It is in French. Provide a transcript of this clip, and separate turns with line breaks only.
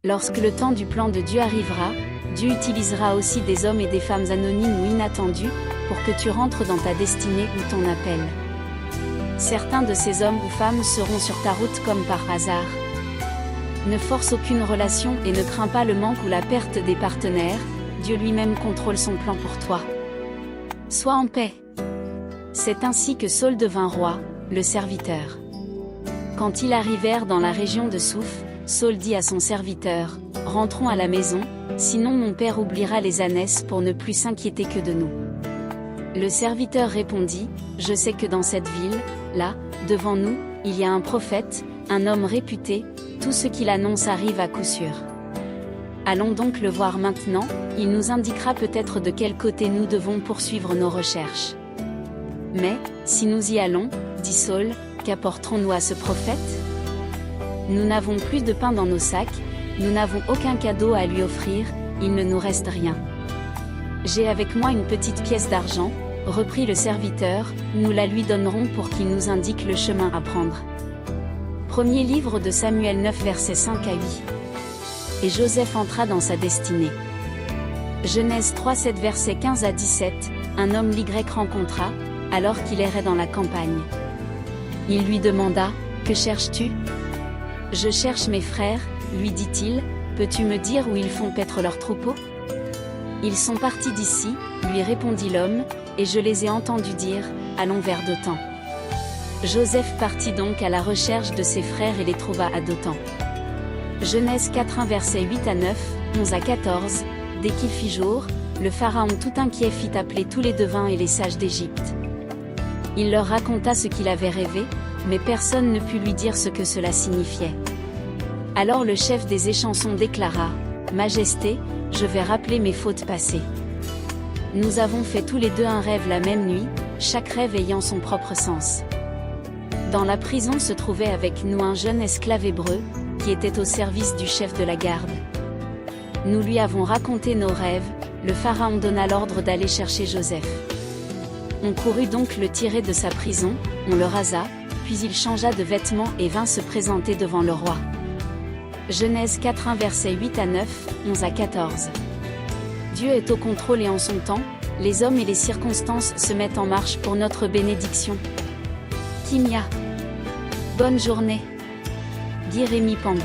Lorsque le temps du plan de Dieu arrivera, Dieu utilisera aussi des hommes et des femmes anonymes ou inattendus, pour que tu rentres dans ta destinée ou ton appel. Certains de ces hommes ou femmes seront sur ta route comme par hasard. Ne force aucune relation et ne crains pas le manque ou la perte des partenaires, Dieu lui-même contrôle son plan pour toi. Sois en paix. C'est ainsi que Saül devint roi, le serviteur. Quand ils arrivèrent dans la région de Souf, Saül dit à son serviteur, « Rentrons à la maison, sinon mon père oubliera les ânesses pour ne plus s'inquiéter que de nous. » Le serviteur répondit, « Je sais que dans cette ville, là, devant nous, il y a un prophète, un homme réputé, tout ce qu'il annonce arrive à coup sûr. Allons donc le voir maintenant, il nous indiquera peut-être de quel côté nous devons poursuivre nos recherches. » Mais, si nous y allons, dit Saül, qu'apporterons-nous à ce prophète? Nous n'avons plus de pain dans nos sacs, nous n'avons aucun cadeau à lui offrir, il ne nous reste rien. J'ai avec moi une petite pièce d'argent, reprit le serviteur, nous la lui donnerons pour qu'il nous indique le chemin à prendre. Premier livre de Samuel 9 versets 5 à 8. Et Joseph entra dans sa destinée. Genèse 3 7 versets 15 à 17, un homme l'Y rencontra, alors qu'il errait dans la campagne. Il lui demanda, « Que cherches-tu » ? « Je cherche mes frères, lui dit-il, peux-tu me dire où ils font paître leurs troupeaux » ? « Ils sont partis d'ici, lui répondit l'homme, et je les ai entendus dire, allons vers Dothan. » Joseph partit donc à la recherche de ses frères et les trouva à Dothan. Genèse 4 1 versets 8 à 9, 11 à 14, dès qu'il fit jour, le pharaon tout inquiet fit appeler tous les devins et les sages d'Égypte. Il leur raconta ce qu'il avait rêvé, mais personne ne put lui dire ce que cela signifiait. Alors le chef des échansons déclara, « Majesté, je vais rappeler mes fautes passées. Nous avons fait tous les deux un rêve la même nuit, chaque rêve ayant son propre sens. Dans la prison se trouvait avec nous un jeune esclave hébreu, qui était au service du chef de la garde. Nous lui avons raconté nos rêves, le pharaon donna l'ordre d'aller chercher Joseph. On courut donc le tirer de sa prison, on le rasa, puis il changea de vêtements et vint se présenter devant le roi. » Genèse 4 1 versets 8 à 9, 11 à 14. Dieu est au contrôle et en son temps, les hommes et les circonstances se mettent en marche pour notre bénédiction. Kimia. Bonne journée. Guy Rémy Pambou.